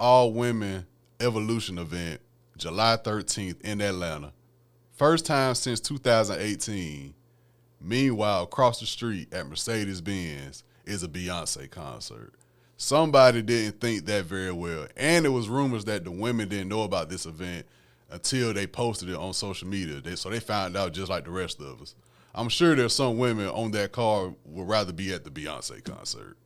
all-women Evolution event, July 13th in Atlanta. First time since 2018. Meanwhile, across the street at Mercedes-Benz is a Beyoncé concert. Somebody didn't think that very well. And it was rumors that the women didn't know about this event until they posted it on social media. So they found out just like the rest of us. I'm sure there's some women on that car would rather be at the Beyoncé concert.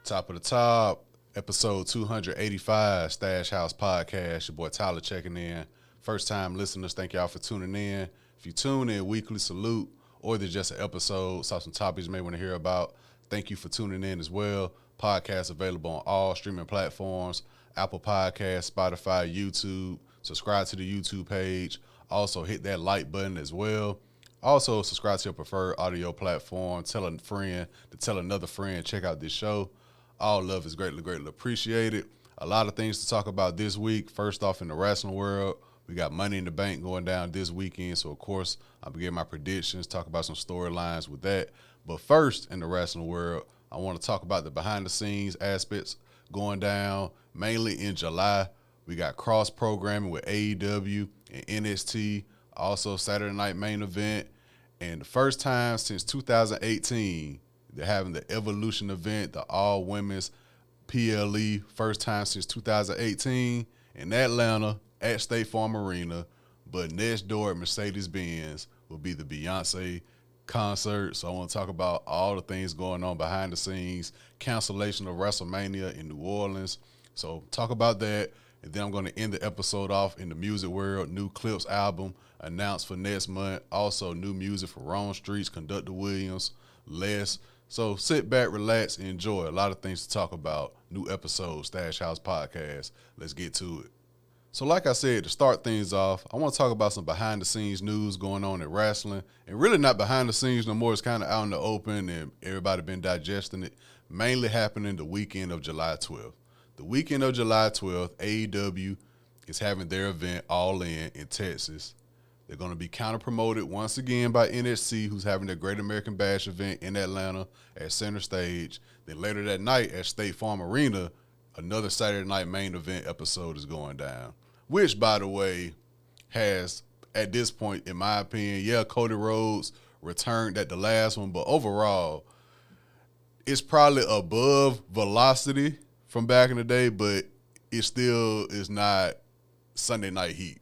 Top of the top, episode 285, Stash House Podcast. Your boy Tyler checking in. First time listeners, thank y'all for tuning in. If you tune in weekly, salute, or there's just an episode, saw some topics you may want to hear about, thank you for tuning in as well. Podcast available on all streaming platforms, Apple Podcasts, Spotify, YouTube. Subscribe to the YouTube page. Also hit that like button as well. Also subscribe to your preferred audio platform. Tell a friend to tell another friend, check out this show. All love is greatly, greatly appreciated. A lot of things to talk about this week. First off, in the wrestling world, we got Money in the Bank going down this weekend. So, of course, I'll be giving my predictions, talk about some storylines with that. But first, in the wrestling world, I want to talk about the behind-the-scenes aspects going down, mainly in July. We got cross-programming with AEW and NXT, also Saturday Night Main Event. And the first time since 2018, they're having the Evolution event, the all-women's PLE, first time since 2018 in Atlanta at State Farm Arena. But next door at Mercedes-Benz will be the Beyoncé concert. So I want to talk about all the things going on behind the scenes, cancellation of WrestleMania in New Orleans. So talk about that. And then I'm going to end the episode off in the music world. New Clipse album announced for next month. Also new music for Rome Streetz, Conductor Williams, Les. So sit back, relax, and enjoy. A lot of things to talk about. New episode, Stash House Podcast. Let's get to it. So like I said, to start things off, I want to talk about some behind-the-scenes news going on in wrestling. And really not behind the scenes no more. It's kind of out in the open, and everybody been digesting it. Mainly happening the weekend of July 12th. The weekend of July 12th, AEW is having their event All In Texas. They're going to be counter-promoted once again by NXT, who's having their Great American Bash event in Atlanta at Center Stage. Then later that night at State Farm Arena, another Saturday Night Main Event episode is going down. Which, by the way, has, at this point, in my opinion, Cody Rhodes returned at the last one, but overall, it's probably above Velocity from back in the day, but it still is not Sunday Night Heat.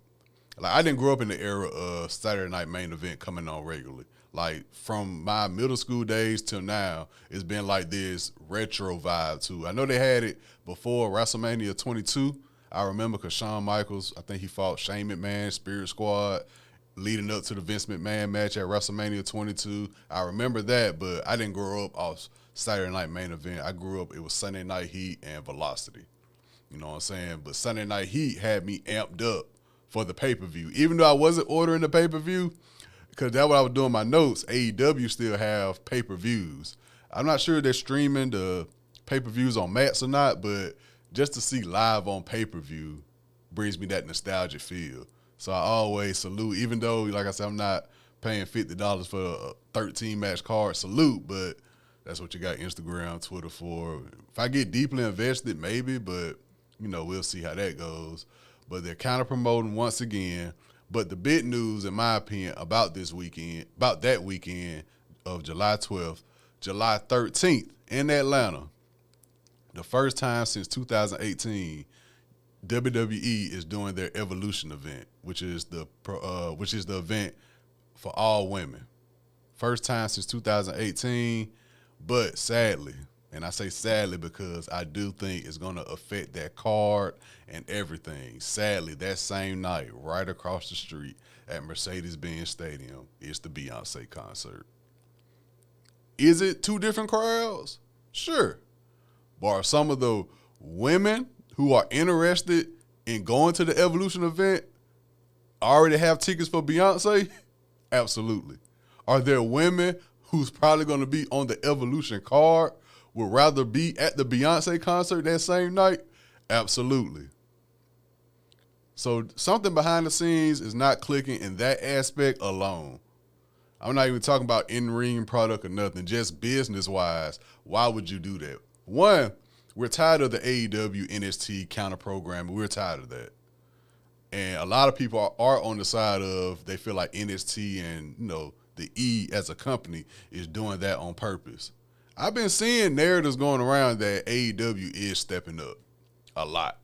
Like, I didn't grow up in the era of Saturday Night Main Event coming on regularly. Like, from my middle school days till now, it's been like this retro vibe, too. I know they had it before WrestleMania 22. I remember because Shawn Michaels, I think he fought Shane McMahon, Spirit Squad, leading up to the Vince McMahon match at WrestleMania 22. I remember that, but I didn't grow up off Saturday Night Main Event. I grew up, it was Sunday Night Heat and Velocity. You know what I'm saying? But Sunday Night Heat had me amped up for the pay-per-view. Even though I wasn't ordering the pay-per-view, because that's what I was doing my notes, AEW still have pay-per-views. I'm not sure they're streaming the pay-per-views on Max or not, but just to see live on pay-per-view brings me that nostalgic feel. So I always salute, even though, like I said, I'm not paying $50 for a 13-match card, salute, but that's what you got Instagram, Twitter for. If I get deeply invested, maybe, but, we'll see how that goes. But they're kind of promoting once again. But the big news, in my opinion, about this weekend, about that weekend of July 12th, July 13th in Atlanta, the first time since 2018, WWE is doing their Evolution event, which is the event for all women. First time since 2018, but sadly, and I say sadly because I do think it's going to affect that card and everything. Sadly, that same night, right across the street at Mercedes-Benz Stadium, is the Beyoncé concert. Is it two different crowds? Sure. But are some of the women who are interested in going to the Evolution event already have tickets for Beyoncé? Absolutely. Are there women who's probably going to be on the Evolution card would rather be at the Beyoncé concert that same night? Absolutely. So something behind the scenes is not clicking in that aspect alone. I'm not even talking about in-ring product or nothing, just business-wise. Why would you do that? One, we're tired of the AEW NXT counter-programming. We're tired of that. And a lot of people are on the side of they feel like NXT and, the E as a company is doing that on purpose. I've been seeing narratives going around that AEW is stepping up a lot.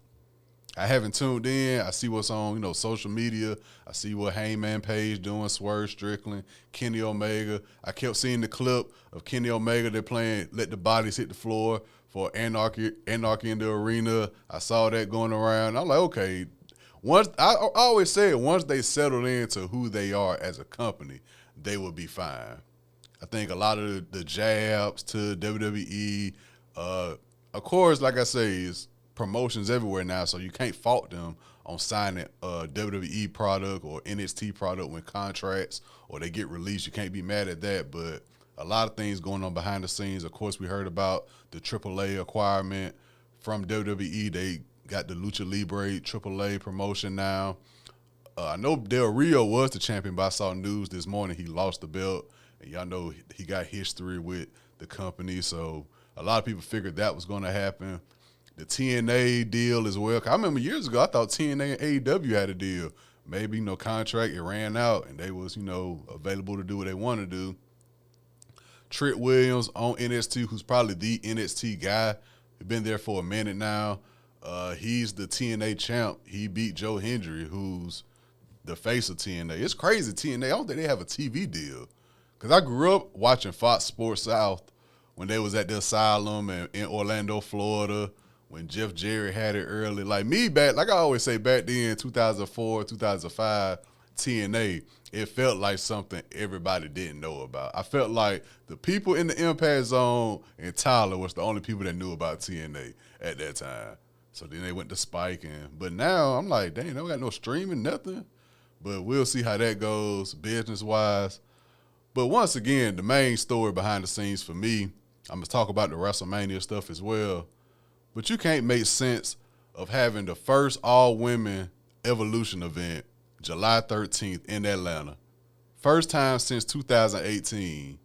I haven't tuned in. I see what's on, social media. I see what Heyman Page doing, Swerve Strickland, Kenny Omega. I kept seeing the clip of Kenny Omega. They're playing Let the Bodies Hit the Floor for Anarchy in the Arena. I saw that going around. I'm like, okay. I always said once they settle into who they are as a company, they will be fine. I think a lot of the jabs to WWE, of course, like I say, is promotions everywhere now, so you can't fault them on signing a WWE product or NXT product when contracts or they get released. You can't be mad at that, but a lot of things going on behind the scenes. Of course, we heard about the AAA acquirement from WWE. They got the Lucha Libre AAA promotion now. I know Del Rio was the champion, but I saw news this morning he lost the belt. And y'all know he got history with the company, so a lot of people figured that was going to happen. The TNA deal as well. I remember years ago, I thought TNA and AEW had a deal. Maybe, contract, it ran out, and they was, available to do what they want to do. Trent Williams on NXT, who's probably the NXT guy. He's been there for a minute now. He's the TNA champ. He beat Joe Hendry, who's the face of TNA. It's crazy, TNA. I don't think they have a TV deal. Because I grew up watching Fox Sports South when they was at the Asylum in Orlando, Florida, when Jeff Jarrett had it early. Like I always say, back then, 2004, 2005, TNA, it felt like something everybody didn't know about. I felt like the people in the Impact Zone and Tyler was the only people that knew about TNA at that time. So then they went to Spike. But now I'm like, dang, they don't got no streaming, nothing. But we'll see how that goes business-wise. But once again, the main story behind the scenes for me, I'm going to talk about the WrestleMania stuff as well. But you can't make sense of having the first all-women Evolution event July 13th in Atlanta. First time since 2018.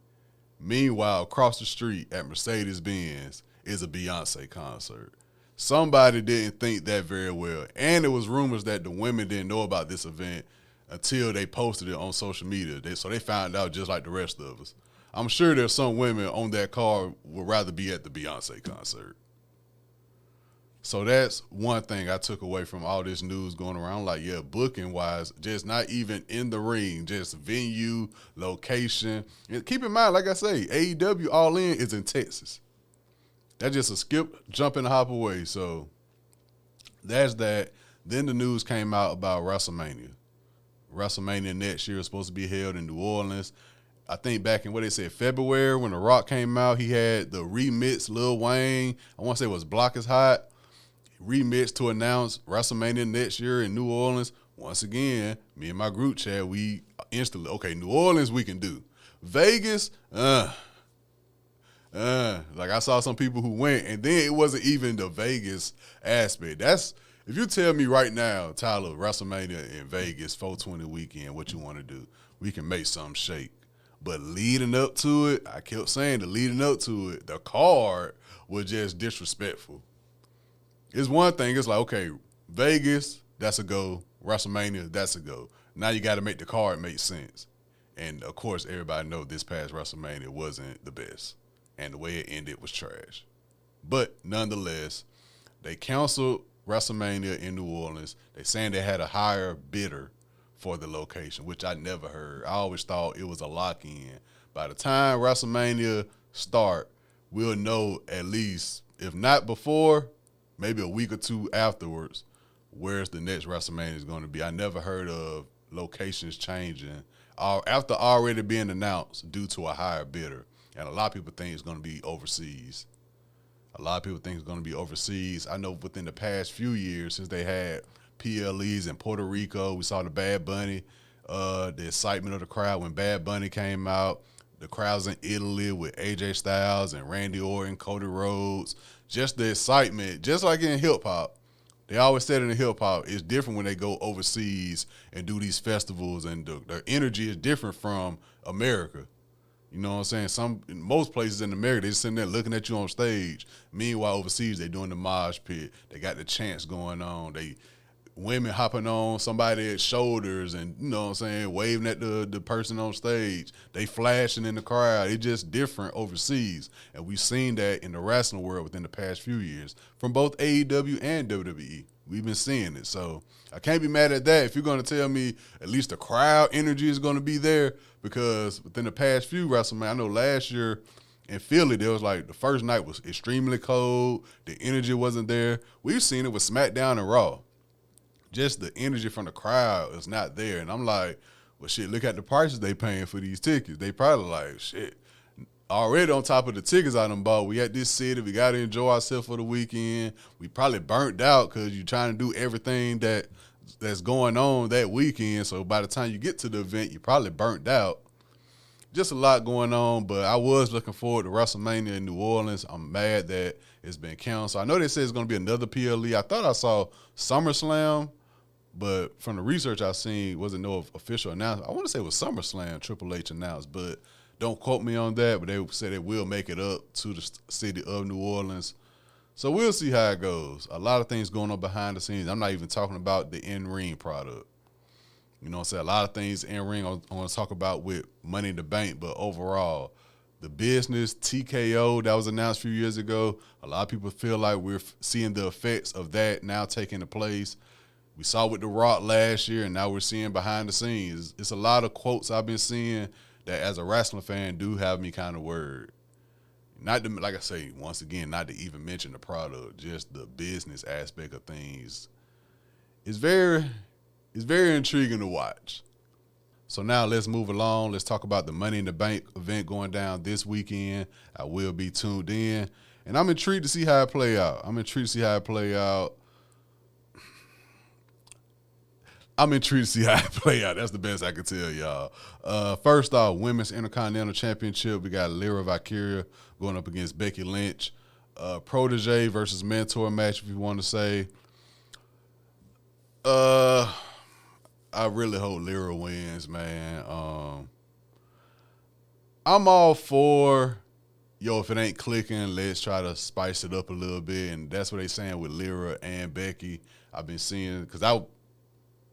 Meanwhile, across the street at Mercedes-Benz is a Beyoncé concert. Somebody didn't think that very well. And there was rumors that the women didn't know about this event until they posted it on social media. So they found out just like the rest of us. I'm sure there's some women on that car would rather be at the Beyoncé concert. So that's one thing I took away from all this news going around. Like, yeah, booking-wise, just not even in the ring, just venue, location. And keep in mind, like I say, AEW All In is in Texas. That's just a skip, jump, and a hop away. So that's that. Then the news came out about WrestleMania. WrestleMania next year is supposed to be held in New Orleans. I think back in what they said, February, when The Rock came out, he had the remix Lil Wayne. I want to say it was Block is Hot. Remix to announce WrestleMania next year in New Orleans. Once again, me and my group chat, we instantly, okay, New Orleans we can do. Vegas, like I saw some people who went, and then it wasn't even the Vegas aspect. That's, if you tell me right now, Tyler, WrestleMania in Vegas, 420 weekend, what you want to do, we can make something shake. But leading up to it, I kept saying the leading up to it, the card was just disrespectful. It's one thing, it's like, okay, Vegas, that's a go. WrestleMania, that's a go. Now you got to make the card make sense. And, of course, everybody knows this past WrestleMania wasn't the best. And the way it ended was trash. But, nonetheless, they canceled WrestleMania in New Orleans. They saying they had a higher bidder for the location, which I never heard. I always thought it was a lock-in. By the time WrestleMania start, we'll know at least, if not before, maybe a week or two afterwards, where's the next WrestleMania is going to be. I never heard of locations changing after already being announced due to a higher bidder. And a lot of people think it's going to be overseas. A lot of people think it's going to be overseas. I know within the past few years, since they had PLEs in Puerto Rico, we saw the Bad Bunny, the excitement of the crowd when Bad Bunny came out. the crowds in Italy with AJ Styles and Randy Orton, Cody Rhodes, just the excitement, just like in hip-hop. They always said in hip hop, it's different when they go overseas and do these festivals, and the energy is different from America. You know what I'm saying? In most places in America, they're sitting there looking at you on stage. Meanwhile, overseas, they're doing the mosh pit. They got the chants going on. Women hopping on somebody's shoulders and, you know what I'm saying, waving at the person on stage. They flashing in the crowd. It's just different overseas. And we've seen that in the wrestling world within the past few years from both AEW and WWE. We've been seeing it. So I can't be mad at that if you're going to tell me at least the crowd energy is going to be there, because within the past few WrestleMania, I know last year in Philly, there was like the first night was extremely cold. The energy wasn't there. We've seen it with SmackDown and Raw. Just the energy from the crowd is not there. And I'm like, well, shit, look at the prices they paying for these tickets. They probably like, shit, already on top of the tickets I done bought, we at this city, we got to enjoy ourselves for the weekend. We probably burnt out because you're trying to do everything that's going on that weekend. So by the time you get to the event, you probably burnt out. Just a lot going on, but I was looking forward to WrestleMania in New Orleans. I'm mad that it's been canceled. I know they said it's going to be another PLE. I thought I saw SummerSlam, but from the research I've seen, wasn't no official announcement. I want to say it was SummerSlam Triple H announced, but don't quote me on that. But they said they will make it up to the city of New Orleans. So we'll see how it goes. A lot of things going on behind the scenes. I'm not even talking about the in-ring product. You know what I'm saying? A lot of things in-ring I want to talk about with Money in the Bank, but overall, the business, TKO that was announced a few years ago, a lot of people feel like we're seeing the effects of that now taking place. We saw with The Rock last year, and now we're seeing behind the scenes. It's a lot of quotes I've been seeing that as a wrestling fan do have me kind of worried. Not to, like I say, once again, not to even mention the product, just the business aspect of things. It's very intriguing to watch. So now let's move along. Let's talk about the Money in the Bank event going down this weekend. I will be tuned in, and I'm intrigued to see how it play out. That's the best I can tell y'all. First off, Women's Intercontinental Championship. We got Lyra Valkyria going up against Becky Lynch. Protege versus mentor match, if you want to say. I really hope Lyra wins, man. I'm all for, if it ain't clicking, let's try to spice it up a little bit. And that's what they saying with Lyra and Becky. I've been seeing, because I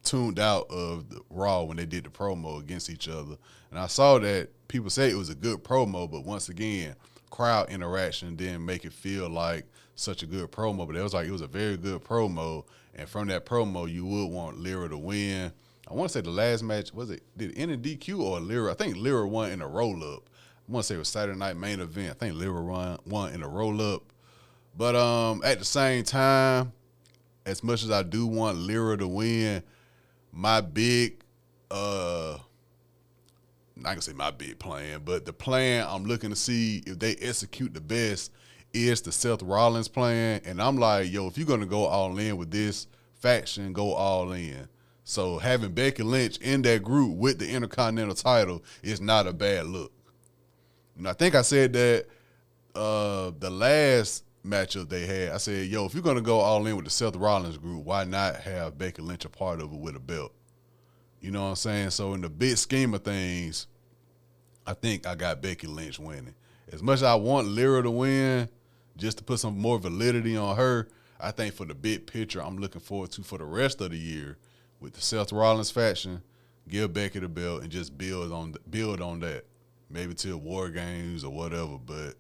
tuned out of the Raw when they did the promo against each other. And I saw that people say it was a good promo, but once again, crowd interaction didn't make it feel like such a good promo. But it was a very good promo. And from that promo, you would want Lyra to win. I want to say the last match, did it end in DQ or Lyra? I think Lyra won in a roll-up. I want to say it was Saturday Night Main Event. I think Lyra won in a roll-up. But at the same time, as much as I do want Lyra to win, my big, not going to say my big plan, but the plan I'm looking to see if they execute the best is the Seth Rollins plan. And I'm like, if you're going to go all in with this faction, go all in. So having Becky Lynch in that group with the Intercontinental title is not a bad look. And I think I said that the last matchup they had, I said, if you're going to go all in with the Seth Rollins group, why not have Becky Lynch a part of it with a belt? You know what I'm saying? So in the big scheme of things, I think I got Becky Lynch winning. As much as I want Lyra to win, just to put some more validity on her, I think for the big picture, I'm looking forward to for the rest of the year with the Seth Rollins faction, give Becky the belt and just build on that, maybe till War Games or whatever. But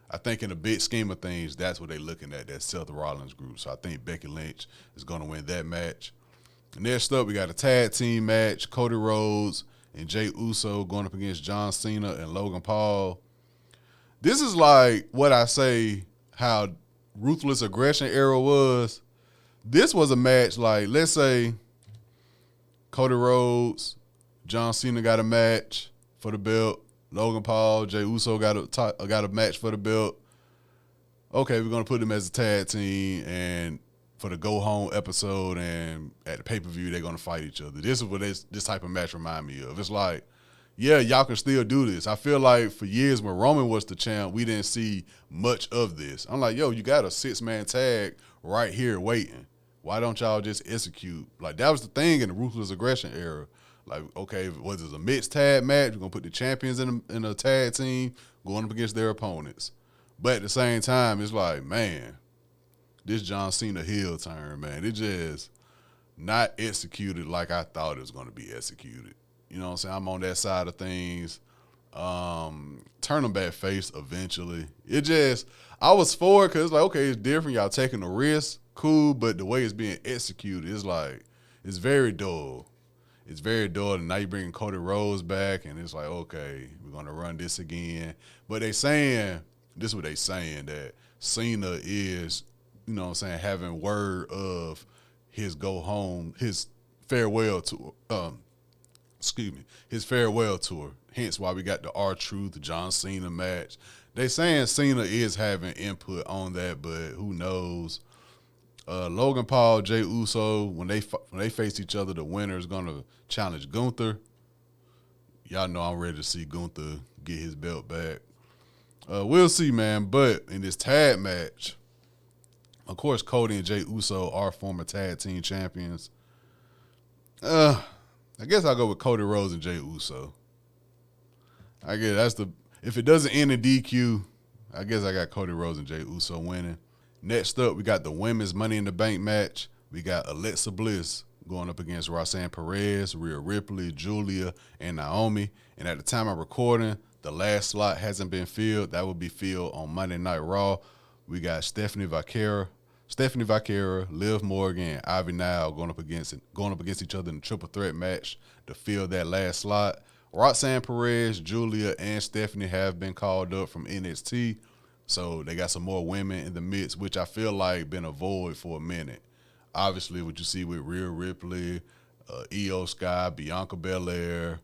I think in the big scheme of things, that's what they're looking at, that Seth Rollins group. So I think Becky Lynch is going to win that match. Next up, we got a tag team match, Cody Rhodes and Jey Uso going up against John Cena and Logan Paul. This is like what I say how Ruthless Aggression era was. This was a match like, let's say Cody Rhodes, John Cena got a match for the belt. Logan Paul, Jey Uso got a match for the belt. Okay, we're going to put them as a tag team, and for the go-home episode and at the pay-per-view, they're going to fight each other. This is what this type of match remind me of. It's like, yeah, y'all can still do this. I feel like for years when Roman was the champ, we didn't see much of this. I'm like, yo, you got a 6-man tag right here waiting. Why don't y'all just execute? Like, that was the thing in the Ruthless Aggression era. Like, okay, was it a mixed tag match? We're going to put the champions in a tag team going up against their opponents. But at the same time, it's like, man, this John Cena heel turn, man, it just not executed like I thought it was going to be executed. You know what I'm saying? I'm on that side of things. Turn them back face eventually. I was for it because it's like, okay, it's different. Y'all taking a risk, cool, but the way it's being executed is like, it's very dull. It's very dull, and now you're bringing Cody Rhodes back, and it's like, okay, we're going to run this again. But this is what they saying, that Cena is, you know what I'm saying, having word of his go home, his farewell tour, his farewell tour. Hence why we got the R-Truth, the John Cena match. They saying Cena is having input on that, but who knows? Logan Paul, Jey Uso, when they face each other, the winner is going to challenge Gunther. Y'all know I'm ready to see Gunther get his belt back. We'll see, man. But in this tag match, of course, Cody and Jey Uso are former tag team champions. I guess I'll go with Cody Rhodes and Jey Uso. I guess if it doesn't end in DQ, I guess I got Cody Rhodes and Jey Uso winning. Next up, we got the Women's Money in the Bank match. We got Alexa Bliss going up against Roxanne Perez, Rhea Ripley, Julia, and Naomi. And at the time of recording, the last slot hasn't been filled. That will be filled on Monday Night Raw. We got Stephanie Vaquera, Liv Morgan, and Ivy Nile going up against each other in a triple threat match to fill that last slot. Roxanne Perez, Julia, and Stephanie have been called up from NXT. So they got some more women in the mix, which I feel like been a void for a minute. Obviously, what you see with Rhea Ripley, Io Sky, Bianca Belair,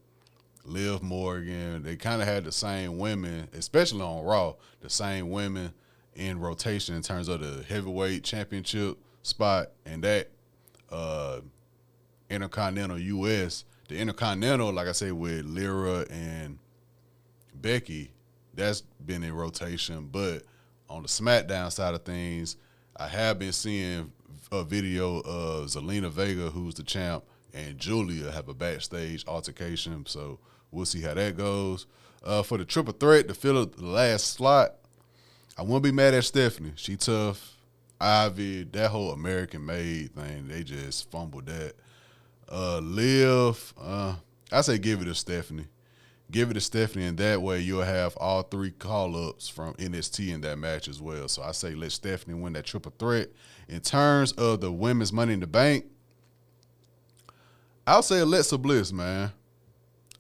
Liv Morgan, they kind of had the same women, especially on Raw, the same women in rotation in terms of the heavyweight championship spot and that Intercontinental US. The Intercontinental, like I said, with Lyra and Becky, that's been in rotation. But on the SmackDown side of things, I have been seeing a video of Zelina Vega, who's the champ, and Julia have a backstage altercation. So we'll see how that goes. For the triple threat to fill the last slot, I won't be mad at Stephanie. She tough. Ivy, that whole American-made thing, they just fumbled that. Liv, I say give it to Stephanie. Give it to Stephanie, and that way you'll have all three call-ups from NXT in that match as well. So I say let Stephanie win that triple threat. In terms of the Women's Money in the Bank, I'll say Alexa Bliss, man.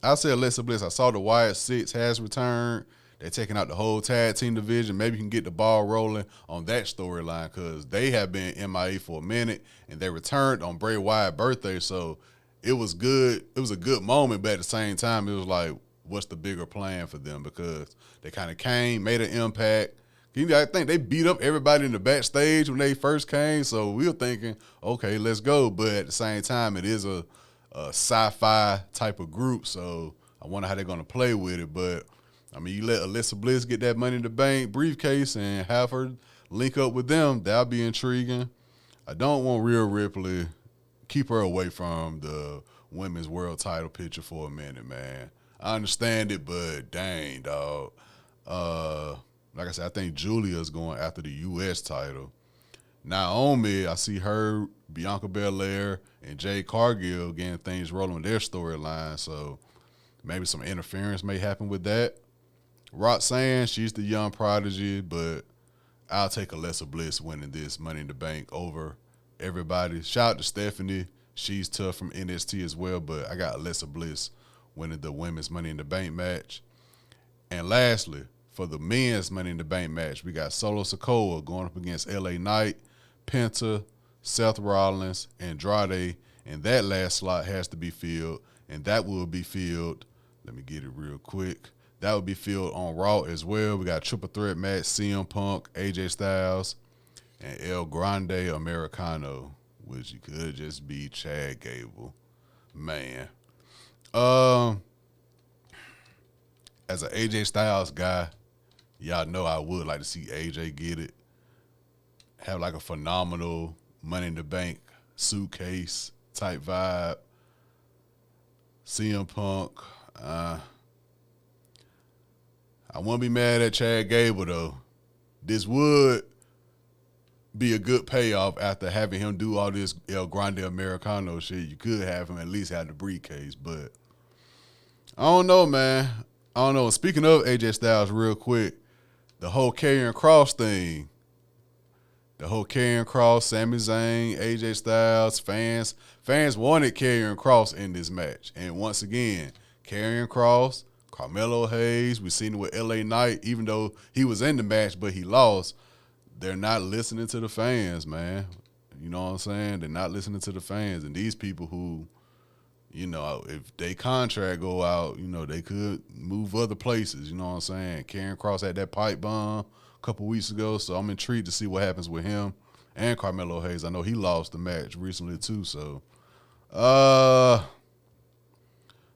I'll say Alexa Bliss. I saw the Wyatt Six has returned. They're taking out the whole tag team division. Maybe you can get the ball rolling on that storyline because they have been MIA for a minute, and they returned on Bray Wyatt's birthday. So it was good. It was a good moment, but at the same time, it was like, what's the bigger plan for them? Because they kind of came, made an impact. I think they beat up everybody in the backstage when they first came. So we were thinking, okay, let's go. But at the same time, it is a sci-fi type of group. So I wonder how they're going to play with it. But I mean, you let Alexa Bliss get that Money in the Bank briefcase and have her link up with them. That'll be intriguing. I don't want Rhea Ripley. Keep her away from the women's world title picture for a minute, man. I understand it, but dang, dog. Like I said, I think Julia's going after the U.S. title. Naomi, I see her, Bianca Belair, and Jade Cargill getting things rolling with their storyline. So maybe some interference may happen with that. Roxanne, she's the young prodigy, but I'll take Alexa Bliss winning this Money in the Bank over everybody. Shout out to Stephanie. She's tough from NXT as well, but I got Alexa Bliss winning the Women's Money in the Bank match. And lastly, for the men's Money in the Bank match, we got Solo Sikoa going up against LA Knight, Penta, Seth Rollins, Andrade, and that last slot has to be filled, and that will be filled. Let me get it real quick. That will be filled on Raw as well. We got a triple threat match, CM Punk, AJ Styles, and El Grande Americano, which could just be Chad Gable. Man. as an AJ Styles guy, y'all know I would like to see AJ get it. Have like a phenomenal Money in the Bank suitcase type vibe. CM Punk. I wouldn't be mad at Chad Gable, though. This would be a good payoff after having him do all this El Grande Americano shit. You could have him at least have the briefcase, but I don't know, man. I don't know. Speaking of AJ Styles, real quick, the whole Karrion Kross thing. The whole Karrion Kross, Sami Zayn, AJ Styles, fans wanted Karrion Kross in this match. And once again, Karrion Kross, Carmelo Hayes, we've seen it with LA Knight, even though he was in the match but he lost. They're not listening to the fans, man. You know what I'm saying? They're not listening to the fans. And these people who, you know, if they contract go out, you know, they could move other places. You know what I'm saying? Karrion Kross had that pipe bomb a couple weeks ago, so I'm intrigued to see what happens with him and Carmelo Hayes. I know he lost the match recently too, so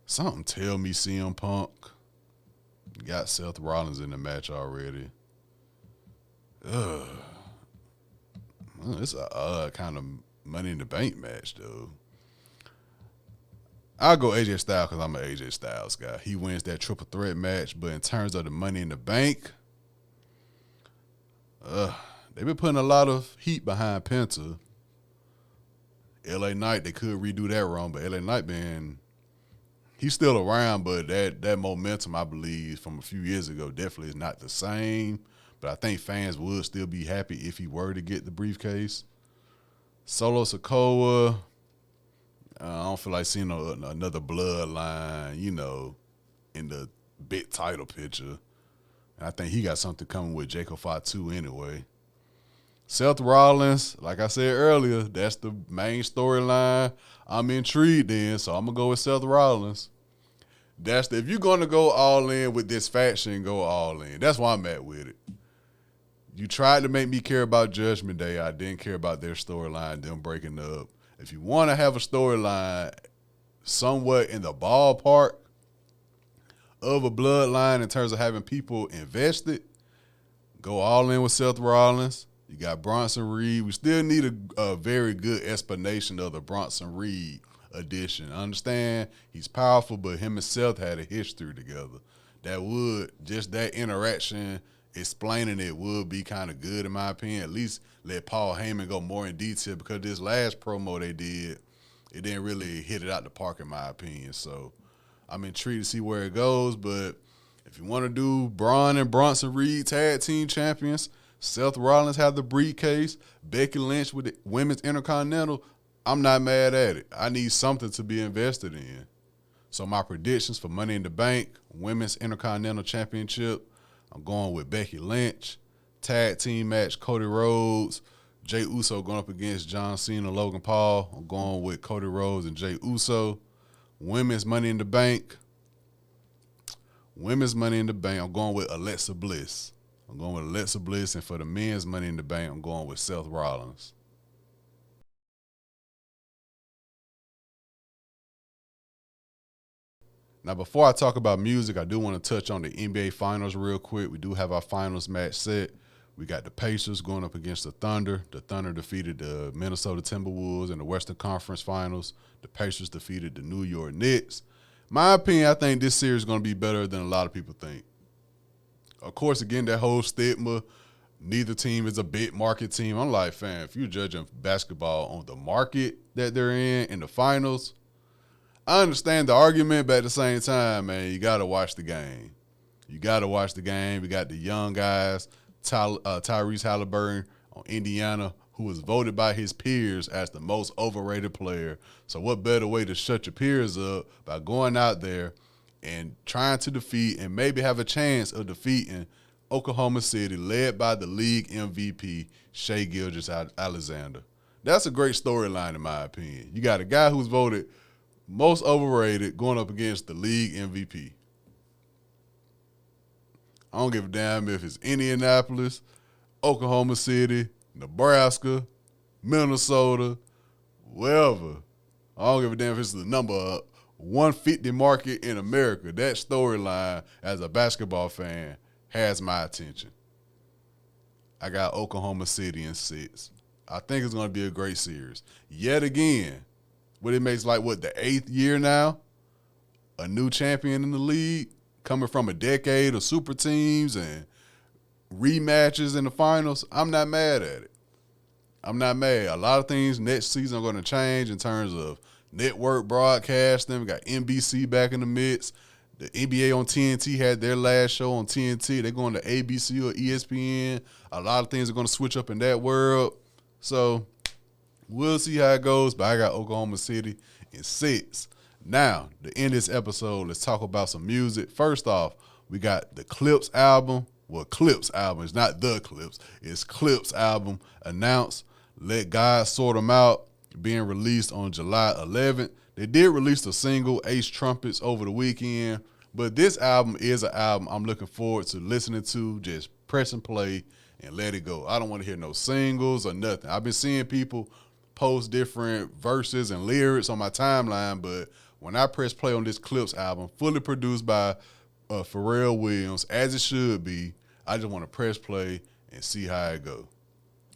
something tell me CM Punk got Seth Rollins in the match already. It's a kind of Money in the Bank match, though. I'll go AJ Styles because I'm an AJ Styles guy. He wins that triple threat match, but in terms of the Money in the Bank, they've been putting a lot of heat behind Penta. LA Knight, they could redo that wrong, but LA Knight he's still around, but that momentum, I believe, from a few years ago definitely is not the same. But I think fans would still be happy if he were to get the briefcase. Solo Sikoa, I don't feel like seeing another bloodline, you know, in the big title picture. And I think he got something coming with Jacob Fatu anyway. Seth Rollins, like I said earlier, that's the main storyline. I'm intrigued in, so I'm going to go with Seth Rollins. If you're going to go all in with this faction, go all in. That's why I'm at with it. You tried to make me care about Judgment Day. I didn't care about their storyline, them breaking up. If you want to have a storyline somewhat in the ballpark of a bloodline in terms of having people invested, go all in with Seth Rollins. You got Bronson Reed. We still need a very good explanation of the Bronson Reed addition. I understand he's powerful, but him and Seth had a history together. That interaction, explaining it would be kind of good in my opinion. At least let Paul Heyman go more in detail, because this last promo they did, it didn't really hit it out the park in my opinion. So I'm intrigued to see where it goes. But if you want to do Braun and Bronson Reed tag team champions, Seth Rollins have the briefcase, Becky Lynch with the Women's Intercontinental, I'm not mad at it. I need something to be invested in. So my predictions for Money in the Bank, Women's Intercontinental Championship, I'm going with Becky Lynch. Tag team match, Cody Rhodes, Jey Uso going up against John Cena, Logan Paul. I'm going with Cody Rhodes and Jey Uso. Women's Money in the Bank. I'm going with Alexa Bliss. And for the men's Money in the Bank, I'm going with Seth Rollins. Now, before I talk about music, I do want to touch on the NBA Finals real quick. We do have our finals match set. We got the Pacers going up against the Thunder. The Thunder defeated the Minnesota Timberwolves in the Western Conference Finals. The Pacers defeated the New York Knicks. My opinion, I think this series is going to be better than a lot of people think. Of course, again, that whole stigma, neither team is a big market team. I'm like, fam, if you're judging basketball on the market that they're in the finals, I understand the argument, but at the same time, man, you got to watch the game. We got the young guys, Tyrese Halliburton on Indiana, who was voted by his peers as the most overrated player. So what better way to shut your peers up by going out there and trying to defeat and maybe have a chance of defeating Oklahoma City, led by the league MVP, Shai Gilgeous-Alexander. That's a great storyline in my opinion. You got a guy who's voted most overrated going up against the league MVP. I don't give a damn if it's Indianapolis, Oklahoma City, Nebraska, Minnesota, wherever. I don't give a damn if it's the number 150 market in America. That storyline, as a basketball fan, has my attention. I got Oklahoma City in 6. I think it's going to be a great series. Yet again, but it makes the 8th year now, a new champion in the league, coming from a decade of super teams and rematches in the finals. I'm not mad at it. I'm not mad. A lot of things next season are going to change in terms of network broadcasting. We got NBC back in the mix. The NBA on TNT had their last show on TNT. They're going to ABC or ESPN. A lot of things are going to switch up in that world. So we'll see how it goes, but I got Oklahoma City in 6. Now, to end this episode, let's talk about some music. First off, we got the Clipse album. Well, Clipse album. It's not the Clipse. It's Clipse album announced. Let God Sort 'Em Out, being released on July 11th. They did release the single, Ace Trumpets, over the weekend. But this album is an album I'm looking forward to listening to. Just press and play and let it go. I don't want to hear no singles or nothing. I've been seeing people post different verses and lyrics on my timeline, but when I press play on this Clipse album, fully produced by Pharrell Williams, as it should be, I just want to press play and see how it go.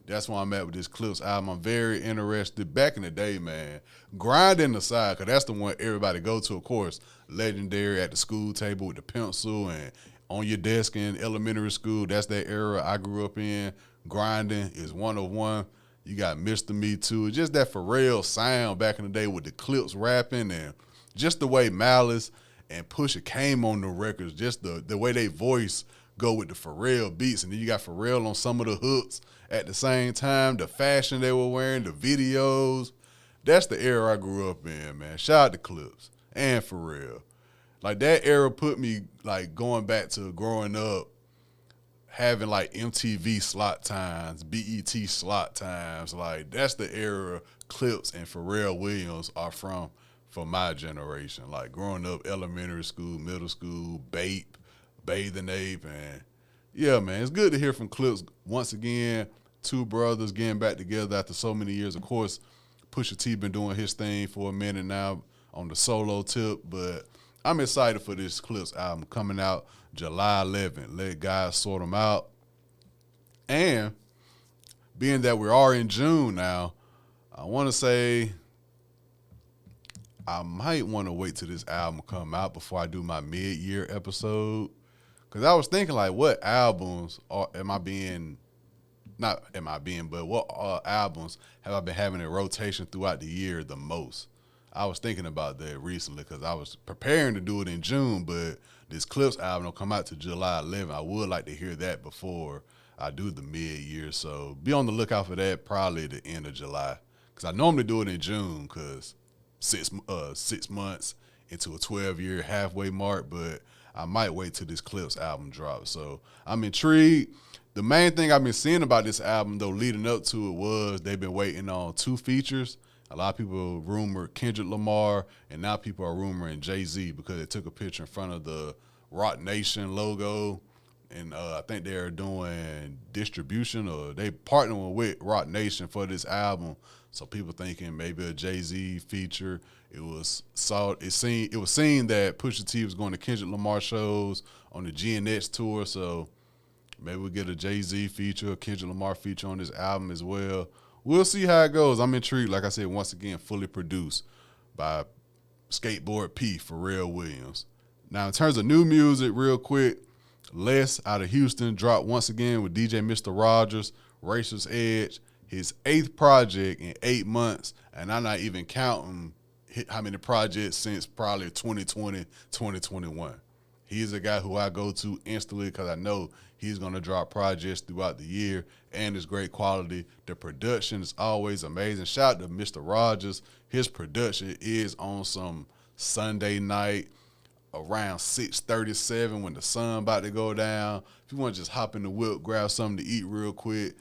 That's where I'm at with this Clipse album. I'm very interested. Back in the day, man, grinding aside, because that's the one everybody go to, of course, legendary at the school table with the pencil and on your desk in elementary school. That's that era I grew up in. Grinding is 101. You got Mr. Me Too. Just that Pharrell sound back in the day with the Clipse rapping and just the way Malice and Pusha came on the records, just the way they voice go with the Pharrell beats. And then you got Pharrell on some of the hooks at the same time, the fashion they were wearing, the videos. That's the era I grew up in, man. Shout out to Clipse and Pharrell. Like, that era put me, going back to growing up, having, MTV slot times, BET slot times. That's the era Clipse and Pharrell Williams are from for my generation. Growing up, elementary school, middle school, Bathing Ape, and yeah, man, it's good to hear from Clipse once again. Two brothers getting back together after so many years. Of course, Pusha T been doing his thing for a minute now on the solo tip, but I'm excited for this Clipse album coming out July 11th. Let God Sort 'Em Out. And being that we are in June now, I want to say I might want to wait till this album come out before I do my mid-year episode. Because I was thinking, what albums what albums have I been having in rotation throughout the year the most? I was thinking about that recently because I was preparing to do it in June, but this Clipse album will come out to July 11th. I would like to hear that before I do the mid-year. So be on the lookout for that probably at the end of July. Because I normally do it in June because 6 months into a 12-year halfway mark, but I might wait till this Clipse album drops. So I'm intrigued. The main thing I've been seeing about this album, though, leading up to it was they've been waiting on 2 features. A lot of people rumored Kendrick Lamar, and now people are rumoring Jay-Z because they took a picture in front of the Rock Nation logo. And I think they're doing distribution, or they partnering with Rock Nation for this album. So people thinking maybe a Jay-Z feature. It was seen that Pusha T was going to Kendrick Lamar shows on the GNX tour. So maybe we'll get a Jay-Z feature, a Kendrick Lamar feature on this album as well. We'll see how it goes. I'm intrigued. Like I said, once again, fully produced by Skateboard P, Pharrell Williams. Now, in terms of new music, real quick, Les out of Houston dropped once again with DJ Mr. Rogers, Racer's Edge, his 8th project in 8 months, and I'm not even counting how many projects since probably 2020, 2021. He's a guy who I go to instantly because I know he's going to drop projects throughout the year, and it's great quality. The production is always amazing. Shout out to Mr. Rogers. His production is on some Sunday night around 6:37 when the sun about to go down. If you want to just hop in the whip, grab something to eat real quick,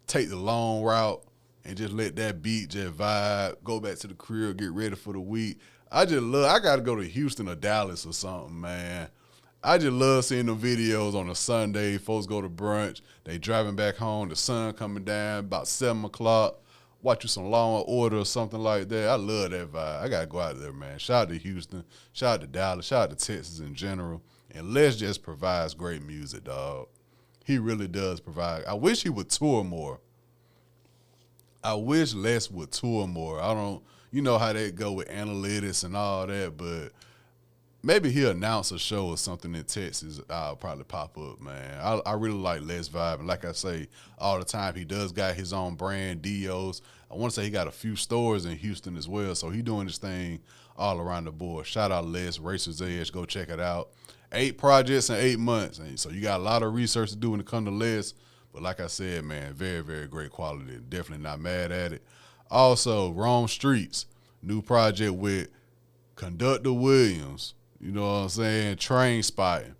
take the long route, and just let that beat just vibe, go back to the crib, get ready for the week. I got to go to Houston or Dallas or something, man. I just love seeing the videos on a Sunday. Folks go to brunch. They driving back home. The sun coming down about 7 o'clock. watch you some Law and Order or something like that. I love that vibe. I got to go out there, man. Shout out to Houston. Shout out to Dallas. Shout out to Texas in general. And Les just provides great music, dog. He really does provide. I wish he would tour more. I wish Les would tour more. I don't, you know how they go with analytics and all that, but maybe he'll announce a show or something in Texas. I'll probably pop up, man. I really like Les vibe. And like I say all the time, he does got his own brand, Dios. I want to say he got a few stores in Houston as well. So he doing this thing all around the board. Shout out Les, Racer's Edge. Go check it out. 8 projects in 8 months. And so you got a lot of research to do when it comes to Les. But like I said, man, very, very great quality. Definitely not mad at it. Also, Rome Streetz, new project with Conductor Williams. You know what I'm saying? Train Spotting.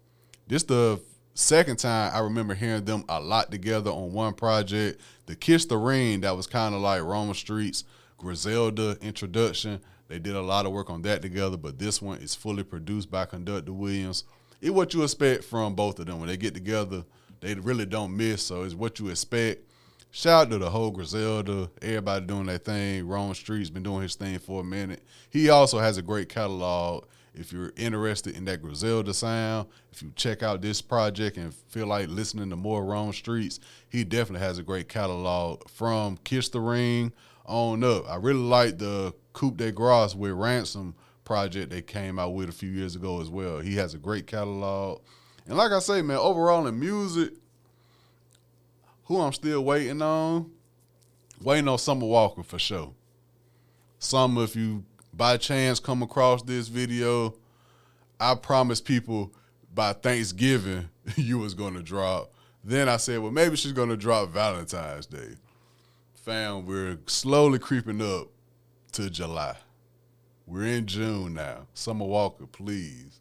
This the second time I remember hearing them a lot together on one project. The Kiss the Ring, that was kind of like Rome Streetz, Griselda introduction. They did a lot of work on that together, but this one is fully produced by Conductor Williams. It's what you expect from both of them. When they get together, they really don't miss, so it's what you expect. Shout out to the whole Griselda, everybody doing their thing. Rome Streetz been doing his thing for a minute. He also has a great catalog. If you're interested in that Griselda sound, if you check out this project and feel like listening to more Rome Streetz, he definitely has a great catalog from Kiss the Ring on up. I really like the Coupe de Grace with Ransom project they came out with a few years ago as well. He has a great catalog. And like I say, man, overall in music, who I'm still waiting on Summer Walker for sure. Summer, if you by chance come across this video, I promised people by Thanksgiving you was going to drop. Then I said, well, maybe she's going to drop Valentine's Day. Fam, we're slowly creeping up to July. We're in June now. Summer Walker, please.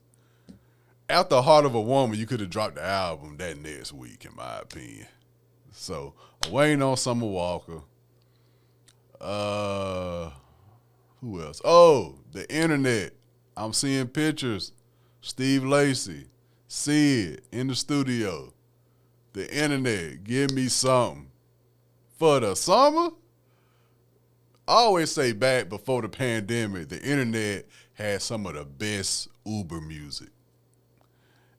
After Heart of a Woman, you could have dropped the album that next week, in my opinion. So, I'm waiting on Summer Walker. Who else? Oh, the internet. I'm seeing pictures. Steve Lacy, Sid in the studio. The internet, give me something. For the summer? I always say back before the pandemic, the internet had some of the best Uber music.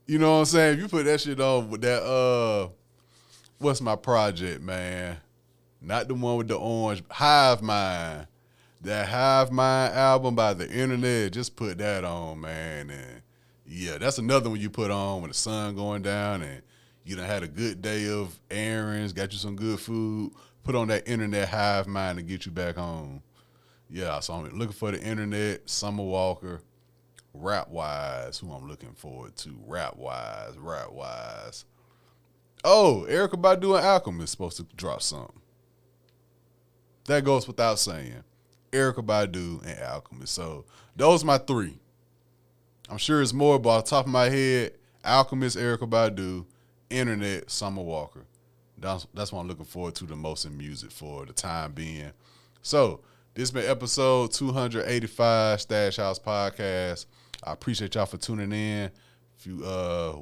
You know what I'm saying? If you put that shit on with that, what's my project, man? Not the one with the orange, Hive Mind. That Hive Mind album by the internet, just put that on, man. And yeah, that's another one you put on when the sun going down and you done had a good day of errands, got you some good food. Put on that internet Hive Mind to get you back home. Yeah, so I'm looking for the internet, Summer Walker, Rap-wise, who I'm looking forward to. Rap-wise. Oh, Erykah Badu and Alchemist is supposed to drop something. That goes without saying. Erykah Badu and Alchemist. So those are my 3. I'm sure it's more, but off the top of my head, Alchemist, Erykah Badu, internet, Summer Walker. That's what I'm looking forward to the most in music for the time being. So this has been episode 285 Stash House Podcast. I appreciate y'all for tuning in. If you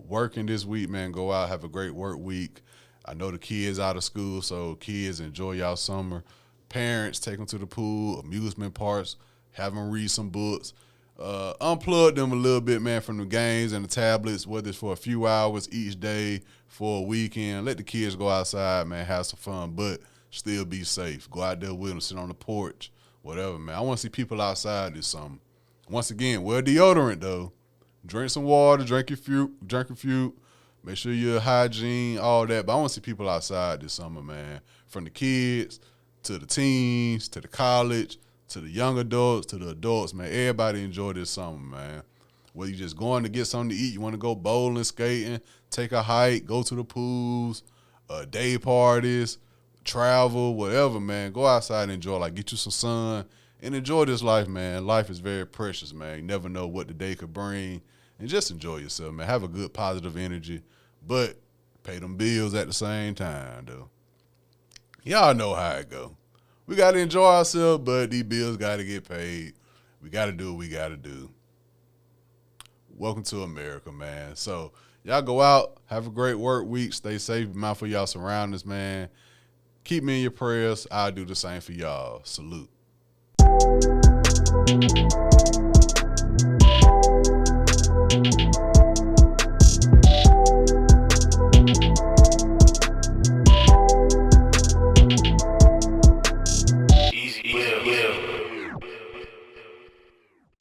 working this week, man, go out, have a great work week. I know the kids out of school, so kids, enjoy y'all summer. Parents, take them to the pool, amusement parks, have them read some books. Unplug them a little bit, man, from the games and the tablets, whether it's for a few hours each day, for a weekend. Let the kids go outside, man, have some fun, but still be safe. Go out there with them, sit on the porch, whatever, man. I want to see people outside this summer. Once again, wear deodorant, though. Drink some water, drink your fruit. Make sure you're hygiene, all that. But I want to see people outside this summer, man, from the kids to the teens, to the college, to the young adults, to the adults, man. Everybody enjoy this summer, man. Whether you're just going to get something to eat, you want to go bowling, skating, take a hike, go to the pools, day parties, travel, whatever, man. Go outside and enjoy. Like, get you some sun and enjoy this life, man. Life is very precious, man. You never know what the day could bring. And just enjoy yourself, man. Have a good, positive energy, but pay them bills at the same time, though. Y'all know how it go. We got to enjoy ourselves, but these bills got to get paid. We got to do what we got to do. Welcome to America, man. So y'all go out, have a great work week, stay safe, be mindful of y'all surroundings, man. Keep me in your prayers. I'll do the same for y'all. Salute.